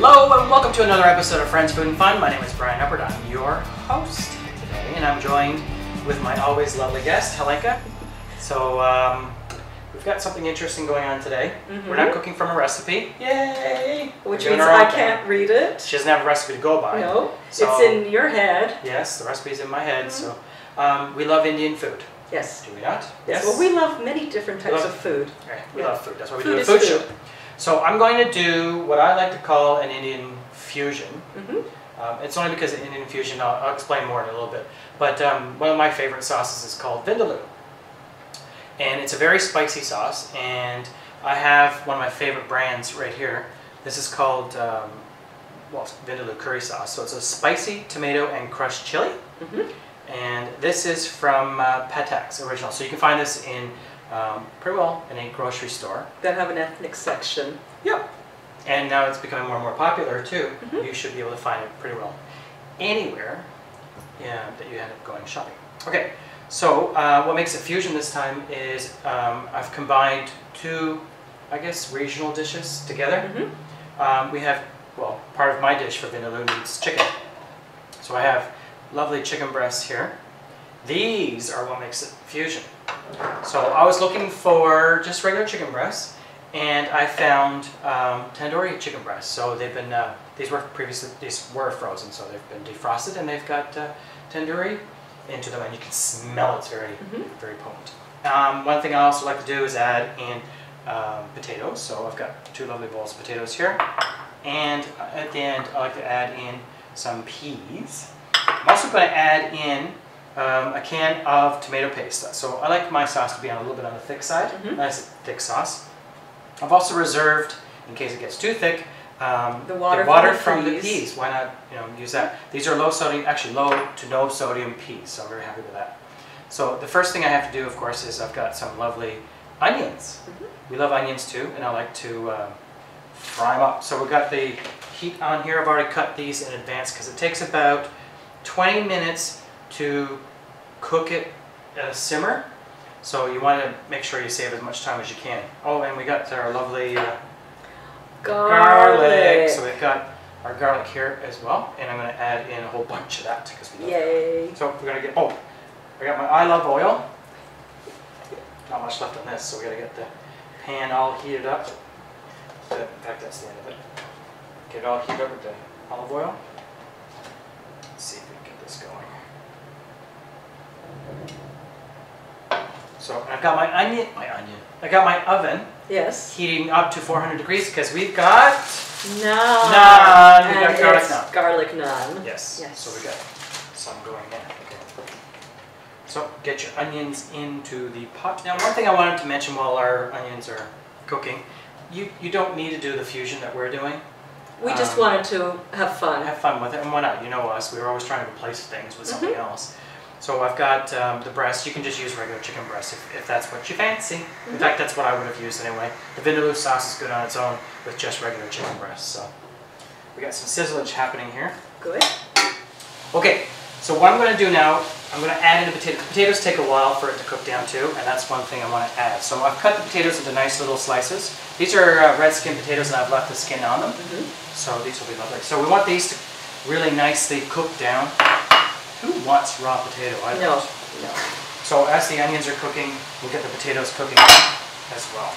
Hello and welcome to another episode of Friends, Food and Fun. My name is Brian Hubbard. I'm your host today, and I'm joined with my always lovely guest, Helenka. So we've got something interesting going on today. We're not cooking from a recipe. Yay! Which means I can't read it. She doesn't have a recipe to go by. No, so, it's in your head. Yes, the recipe's in my head. So we love Indian food. Yes. Do we not? Yes. Well, we love many different types of food. Right. We love food. That's why we do a food show. So I'm going to do what I like to call an Indian fusion. It's only because of Indian fusion, I'll explain more in a little bit. But one of my favorite sauces is called Vindaloo. And it's a very spicy sauce, and I have one of my favorite brands right here. This is called Vindaloo curry sauce. So it's a spicy tomato and crushed chili. And this is from Patak's original. So you can find this in pretty well in a grocery store. That have an ethnic section. Yep. And now it's becoming more and more popular too. You should be able to find it pretty well anywhere that you end up going shopping. Okay, so what makes it fusion this time is I've combined two, I guess, regional dishes together. We have, well, part of my dish for Vindaloo needs chicken. So I have lovely chicken breasts here. These are what makes it fusion. So I was looking for just regular chicken breasts, and I found Tandoori chicken breasts. So they've been these were frozen, so they've been defrosted, and they've got Tandoori into them, and you can smell it's very very potent. One thing I also like to do is add in potatoes. So I've got two lovely bowls of potatoes here, and at the end I like to add in some peas. I'm also going to add in a can of tomato paste. So I like my sauce to be on a little bit on the thick side. Nice thick sauce. I've also reserved, in case it gets too thick, the water from the peas. Why not, use that? These are low sodium, actually low to no sodium peas. So I'm very happy with that. So the first thing I have to do, of course, is I've got some lovely onions. We love onions too, and I like to fry them up. So we've got the heat on here. I've already cut these in advance because it takes about 20 minutes to cook it at a simmer, so you want to make sure you save as much time as you can. Oh, and we got our lovely garlic. So we've got our garlic here as well, and I'm going to add in a whole bunch of that because we love it. So we're going to get, I got my I love oil. Not much left on this, so we got to get the pan all heated up. In fact, that's the end of it. Get it all heated up with the olive oil. Let's see if we can get this going. So I've got my onion. I got my oven. Yes. Heating up to 400 degrees because we've got naan. We got garlic naan. Garlic naan. Yes. So we got some going in. Okay. So get your onions into the pot. Now, one thing I wanted to mention while our onions are cooking, you don't need to do the fusion that we're doing. We just wanted to have fun. Have fun with it, and why not? You know us, we were always trying to replace things with something else. So I've got the breast. You can just use regular chicken breast if that's what you fancy. In fact, that's what I would have used anyway. The Vindaloo sauce is good on its own with just regular chicken breast. So we got some sizzlage happening here. Good. Okay, so what I'm going to do now, I'm going to add in the potatoes. The potatoes take a while for it to cook down too, and that's one thing I want to add. So I've cut the potatoes into nice little slices. These are red skin potatoes, and I've left the skin on them. So these will be lovely. So we want these to really nicely cook down. Who wants raw potato? I don't. No. So as the onions are cooking, we'll get the potatoes cooking as well.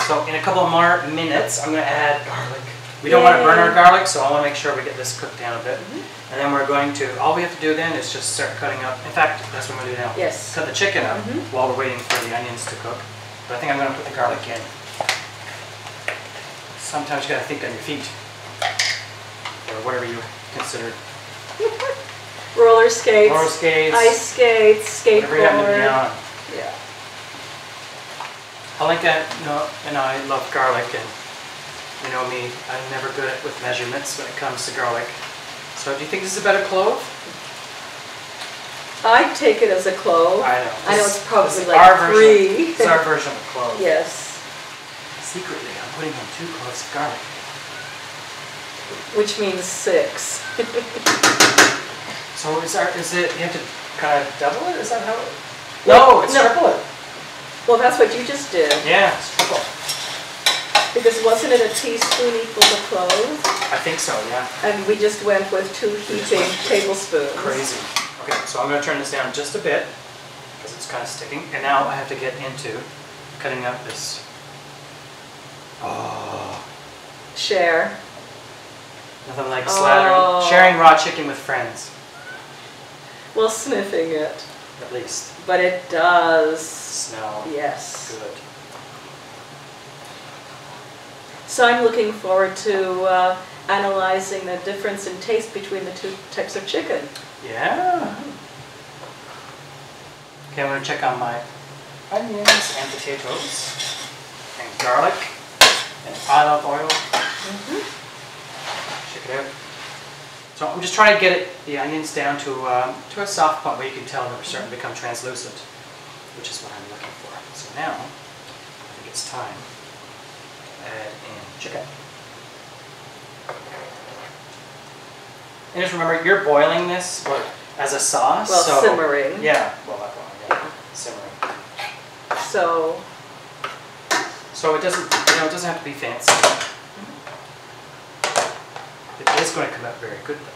So in a couple of more minutes, I'm going to add garlic. We don't want to burn our garlic, so I want to make sure we get this cooked down a bit. And then we're going to, all we have to do then is just start cutting up. In fact, that's what I'm going to do now. Yes. Cut the chicken up while we're waiting for the onions to cook. But I think I'm going to put the garlic in. Sometimes you got to think on your feet, or whatever you consider. Roller skates, ice skates, skateboard. Yeah. Helenka and I love garlic, and you know me, I'm never good with measurements when it comes to garlic. So do you think this is a better clove? I take it as a clove. I know. I know it's probably like 3. It's our version of a clove. Yes. Secretly, I'm putting in 2 cloves of garlic. Which means 6. So is it, you have to kind of double it? Is that how it? No, it's triple it. Well, that's what you just did. Yeah, it's triple. Because wasn't it a teaspoon equal to clove? I think so, yeah. And we just went with 2 heaping tablespoons. Crazy. Okay, so I'm going to turn this down just a bit because it's kind of sticking. And now I have to get into cutting up this. Oh. Share. Nothing like sharing raw chicken with friends. Well, sniffing it. At least. But it does. Smell. Yes. Good. So I'm looking forward to analyzing the difference in taste between the 2 types of chicken. Yeah. Okay, I'm going to check on my onions and potatoes and garlic and olive oil. Check it out. So I'm just trying to get the onions down to a soft point where you can tell that they're starting to become translucent, which is what I'm looking for. So now, I think it's time to add in chicken. And just remember, you're boiling this as a sauce. Well, so, simmering. Yeah, well, that one, yeah, simmering. So it doesn't, it doesn't have to be fancy. It is going to come out very good though.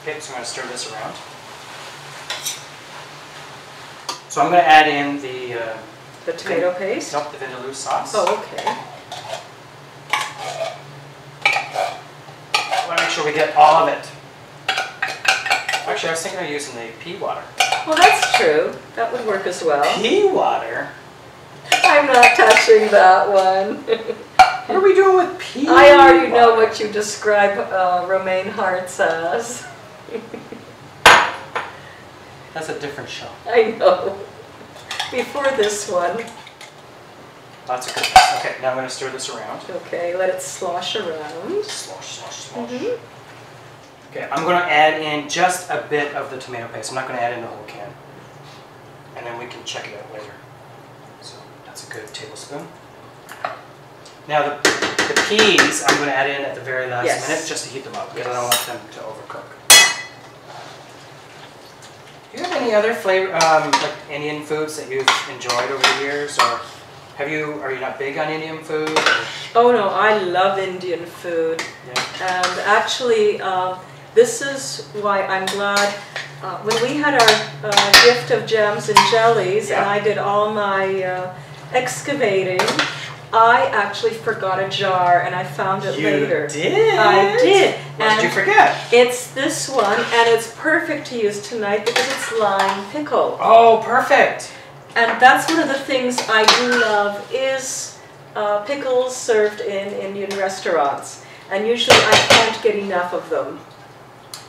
Okay, so I'm going to stir this around. So I'm going to add in the tomato paste? Nope, the Vindaloo sauce. Oh, okay. I want to make sure we get all of it. Actually, I was thinking of using the pea water. Well, that's true. That would work as well. Pea water? I'm not touching that one. What are we doing with pea I already know what you describe romaine hearts as. That's a different show. I know. Before this one. Lots of goodness. Okay, now I'm going to stir this around. Okay, let it slosh around. Slosh, slosh, slosh. Okay, I'm going to add in just a bit of the tomato paste. I'm not going to add in the whole can. And then we can check it out later. So that's a good tablespoon. Now the peas I'm going to add in at the very last minute just to heat them up because I don't want them to overcook. Do you have any other flavor, like Indian foods that you've enjoyed over the years, or are you not big on Indian food? Or? Oh no, I love Indian food, and actually this is why I'm glad when we had our gift of jams and jellies, and I did all my excavating. I actually forgot a jar and I found it later. You did? I did. What did you forget? It's this one, and it's perfect to use tonight because it's lime pickle. Oh, perfect. And that's one of the things I do love is pickles served in Indian restaurants. And usually I can't get enough of them.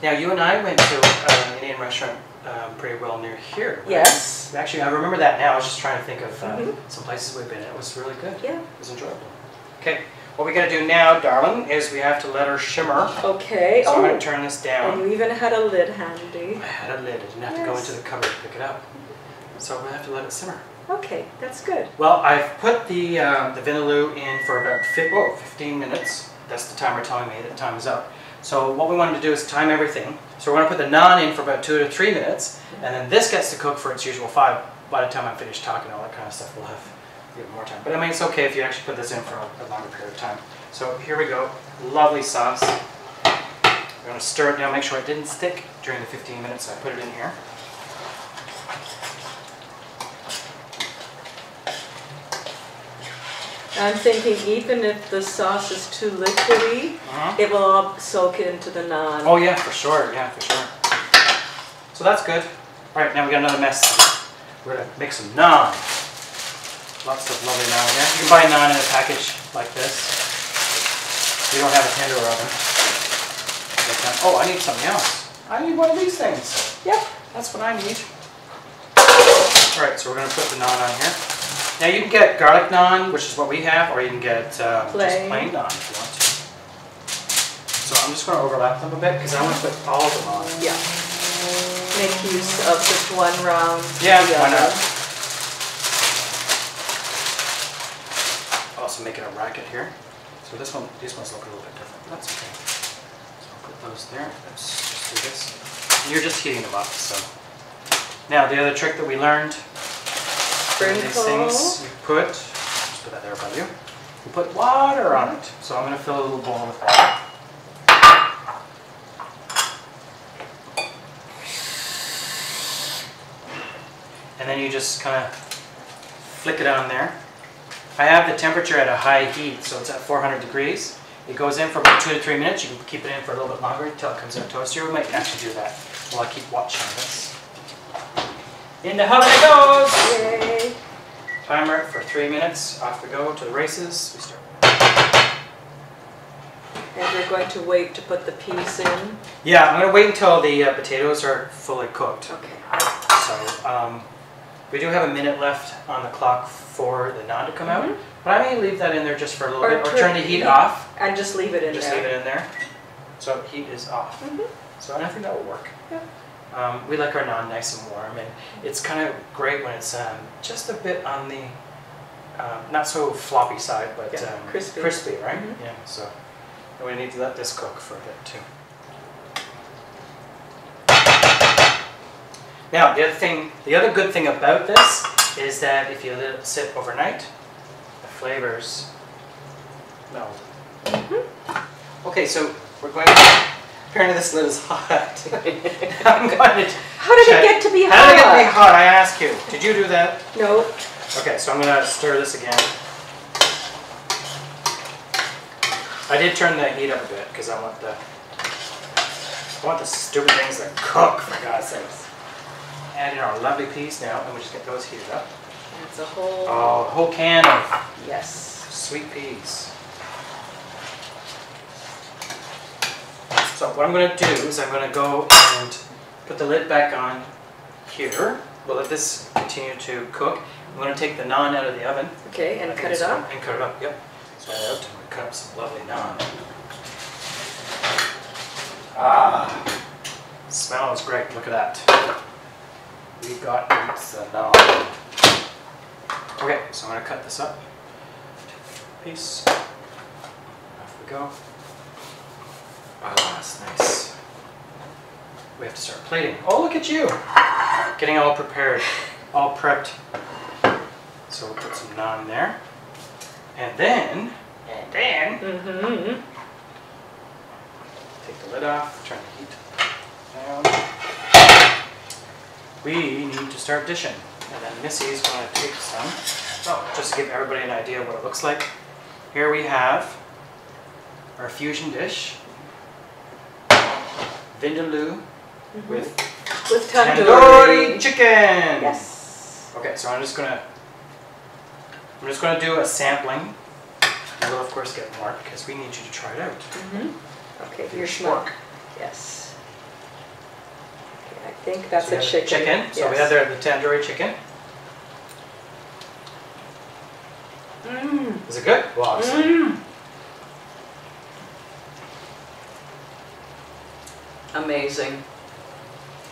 Now, you and I went to an Indian restaurant pretty well near here. Right? Yes. Actually, I remember that now. I was just trying to think of some places we've been. It was really good. Yeah. It was enjoyable. Okay, what we got to do now, darling, is we have to let her shimmer. Okay. So I'm going to turn this down. And you even had a lid handy. I had a lid. I didn't have to go into the cupboard to pick it up. So I'm going to have to let it simmer. Okay, that's good. Well, I've put the Vindaloo in for about 15 minutes. That's the timer telling me that time is up. So what we wanted to do is time everything. So we're going to put the naan in for about 2 to 3 minutes, and then this gets to cook for its usual 5. By the time I'm finished talking, all that kind of stuff, we'll have a bit more time. But I mean, it's okay if you actually put this in for a longer period of time. So here we go. Lovely sauce. We're going to stir it now, make sure it didn't stick during the 15 minutes. So I put it in here. I'm thinking even if the sauce is too liquidy, it will all soak into the naan. Oh yeah, for sure. Yeah, for sure. So that's good. All right, now we got another mess. We're gonna make some naan. Lots of lovely naan here. You can buy naan in a package like this. You don't have a Tandoori oven. Oh, I need something else. I need one of these things. Yep. That's what I need. All right, so we're gonna put the naan on here. Now you can get garlic naan, which is what we have, or you can get just plain naan if you want to. So I'm just going to overlap them a bit because I want to put all of them on. Yeah. Make use of just one round. Yeah, why not? Also making a racket here. So these ones look a little bit different. That's okay. So I'll put those there. Let's just do this. And you're just heating them up. So now the other trick that we learned. These things you just put that there above you. we put water on it. So I'm going to fill a little bowl with water. And then you just kind of flick it on there. I have the temperature at a high heat, so it's at 400 degrees. It goes in for about 2 to 3 minutes. You can keep it in for a little bit longer until it comes in a toaster. We might actually do that while I keep watching this. In the oven it goes! Yay! Timer for 3 minutes. Off we go to the races. We start. And you're going to wait to put the peas in? Yeah, I'm going to wait until the potatoes are fully cooked. Okay. So we do have a minute left on the clock for the naan to come out. But I may leave that in there just for a little bit, or turn the heat off. And just leave it in there. Just leave it in there. So heat is off. So I think that will work. Yeah. We like our naan nice and warm, and it's kind of great when it's just a bit on the not so floppy side, but crispy. Crispy, right? Yeah. So we need to let this cook for a bit too. Now the other good thing about this is that if you let it sit overnight, the flavors melt. Okay, so we're going to. Apparently this lid is hot. I'm going to. How did it get to be hot? How did it get to be hot? I ask you. Did you do that? No. Okay, so I'm going to stir this again. I did turn the heat up a bit because I want the stupid things to cook, for God's sakes. Add in our lovely peas now, and we just get those heated up. That's a whole. Oh, a whole can of Yes. sweet peas. So what I'm going to do is I'm going to go and put the lid back on here. We'll let this continue to cook. I'm going to take the naan out of the oven. Okay, and cut it up. And cut it up, yep. So I'm going to cut up some lovely naan. Ah, smells great. Look at that. We got the naan. Okay, so I'm going to cut this up. Piece. Off we go. Oh, that's nice. We have to start plating. Oh, look at you! Getting all prepared, all prepped. So we'll put some naan there. And then, take the lid off, turn the heat down. We need to start dishing. And then Missy's going to take some. So, just to give everybody an idea of what it looks like. Here we have our fusion dish. Vindaloo with Tandoori chicken. Yes. Okay, so I'm just gonna do a sampling. You will of course get more because we need you to try it out. Okay, here's more. Yes. Okay, I think that's so a chicken. Yes. So we have the tandoori chicken. Is it good? Well, obviously. Amazing.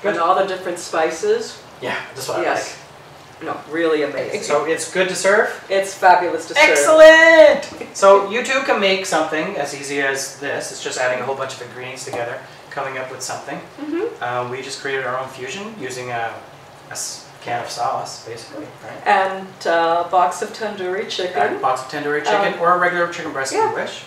Good. And all the different spices. Yeah, that's what I like. No, really amazing. So it's good to serve? It's fabulous to serve. Excellent! So you too can make something as easy as this. It's just adding a whole bunch of ingredients together, coming up with something. We just created our own fusion using a can of sauce, basically, right? And a box of tandoori chicken. A box of tandoori chicken or a regular chicken breast if you wish.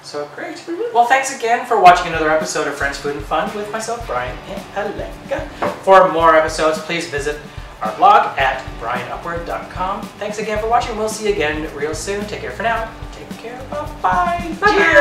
So great. Well, thanks again for watching another episode of Friends, Food and Fun with myself, Brian and Helenka. For more episodes, please visit our blog at brianupward.com. Thanks again for watching. We'll see you again real soon. Take care for now. Take care. Bye-bye. Bye-bye.